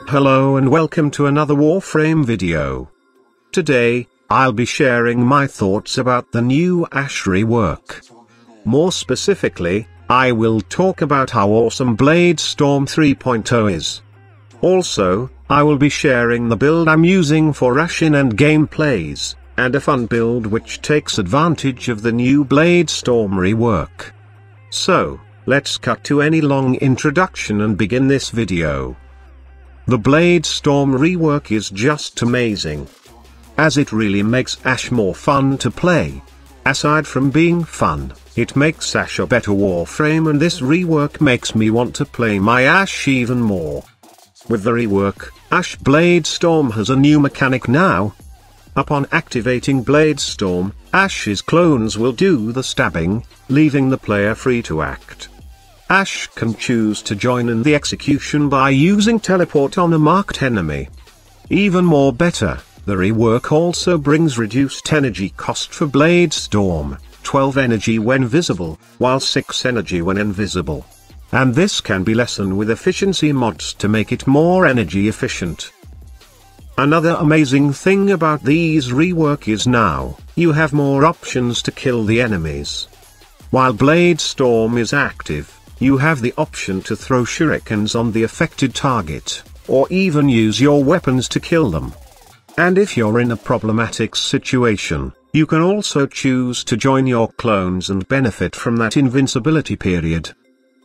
Hello and welcome to another Warframe video. Today, I'll be sharing my thoughts about the new Ash rework. More specifically, I will talk about how awesome Bladestorm 3.0 is. Also, I will be sharing the build I'm using for Ash in endgame plays, and a fun build which takes advantage of the new Bladestorm rework. So, let's cut to any long introduction and begin this video. The Bladestorm rework is just amazing, as it really makes Ash more fun to play. Aside from being fun, it makes Ash a better Warframe, and this rework makes me want to play my Ash even more. With the rework, Ash Bladestorm has a new mechanic now. Upon activating Bladestorm, Ash's clones will do the stabbing, leaving the player free to act. Ash can choose to join in the execution by using teleport on a marked enemy. Even more better, the rework also brings reduced energy cost for Bladestorm, 12 energy when visible, while 6 energy when invisible. And this can be lessened with efficiency mods to make it more energy efficient. Another amazing thing about these rework is now, you have more options to kill the enemies. While Bladestorm is active, you have the option to throw shurikens on the affected target, or even use your weapons to kill them. And if you're in a problematic situation, you can also choose to join your clones and benefit from that invincibility period.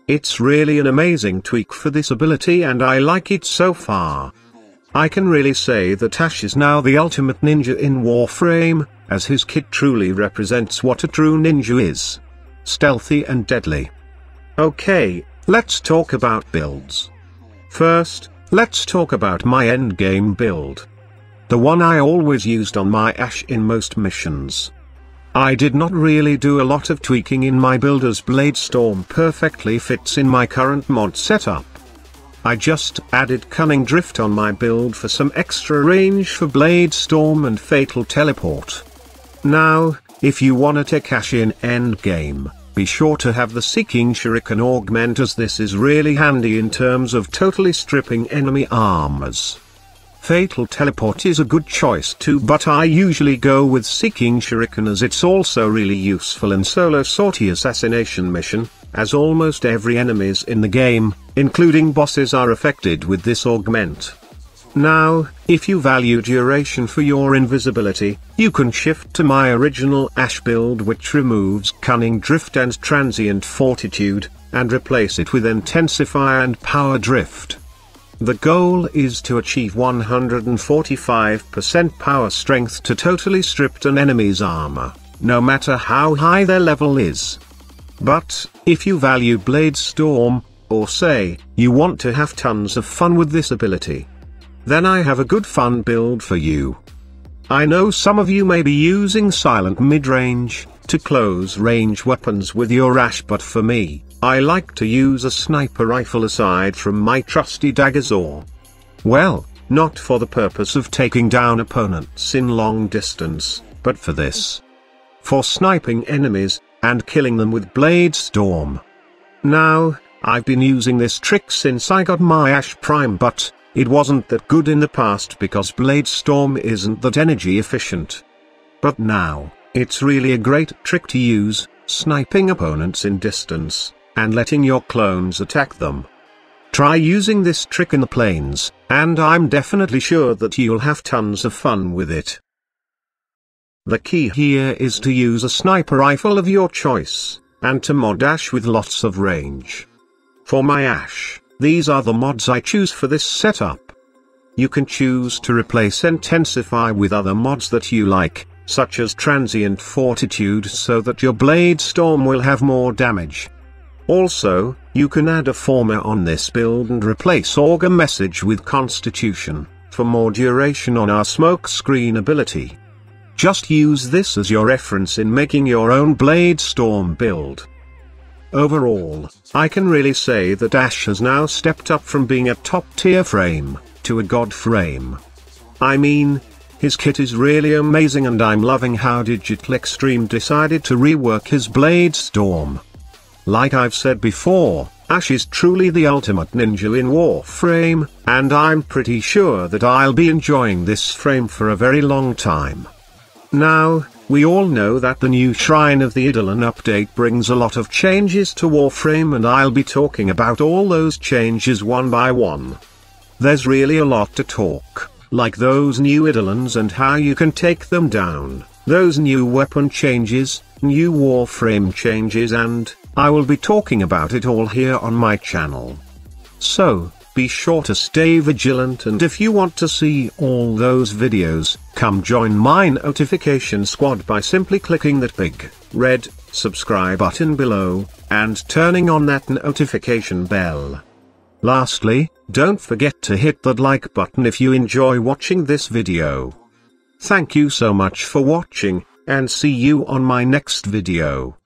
It's really an amazing tweak for this ability, and I like it so far. I can really say that Ash is now the ultimate ninja in Warframe, as his kit truly represents what a true ninja is. Stealthy and deadly. Okay, let's talk about builds. First, let's talk about my endgame build. The one I always used on my Ash in most missions. I did not really do a lot of tweaking in my build, as Bladestorm perfectly fits in my current mod setup. I just added Cunning Drift on my build for some extra range for Bladestorm and Fatal Teleport. Now, if you wanna take Ash in endgame, be sure to have the Seeking Shuriken augment, as this is really handy in terms of totally stripping enemy armors. Fatal Teleport is a good choice too, but I usually go with Seeking Shuriken as it's also really useful in solo sortie assassination mission, as almost every enemies in the game, including bosses, are affected with this augment. Now, if you value duration for your invisibility, you can shift to my original Ash build, which removes Cunning Drift and Transient Fortitude, and replace it with Intensify and Power Drift. The goal is to achieve 145% power strength to totally strip an enemy's armor, no matter how high their level is. But, if you value Bladestorm, or say, you want to have tons of fun with this ability, then I have a good fun build for you. I know some of you may be using silent mid-range, to close range weapons with your Ash, but for me, I like to use a sniper rifle aside from my trusty daggers, or, well, not for the purpose of taking down opponents in long distance, but for this. For sniping enemies, and killing them with Bladestorm. Now, I've been using this trick since I got my Ash Prime, but it wasn't that good in the past because Bladestorm isn't that energy efficient. But now, it's really a great trick to use, sniping opponents in distance, and letting your clones attack them. Try using this trick in the Plains, and I'm definitely sure that you'll have tons of fun with it. The key here is to use a sniper rifle of your choice, and to mod Ash with lots of range. For my Ash, these are the mods I choose for this setup. You can choose to replace Intensify with other mods that you like, such as Transient Fortitude, so that your Bladestorm will have more damage. Also, you can add a former on this build and replace Augur Message with Constitution, for more duration on our smokescreen ability. Just use this as your reference in making your own Bladestorm build. Overall, I can really say that Ash has now stepped up from being a top-tier frame, to a god frame. I mean, his kit is really amazing, and I'm loving how Digital Extreme decided to rework his Bladestorm. Like I've said before, Ash is truly the ultimate ninja in Warframe, and I'm pretty sure that I'll be enjoying this frame for a very long time. Now, we all know that the new Shrine of the Eidolon update brings a lot of changes to Warframe, and I'll be talking about all those changes one by one. There's really a lot to talk, like those new Eidolons and how you can take them down, those new weapon changes, new Warframe changes, and I will be talking about it all here on my channel. So, be sure to stay vigilant, and if you want to see all those videos, come join my notification squad by simply clicking that big, red, subscribe button below, and turning on that notification bell. Lastly, don't forget to hit that like button if you enjoy watching this video. Thank you so much for watching, and see you on my next video.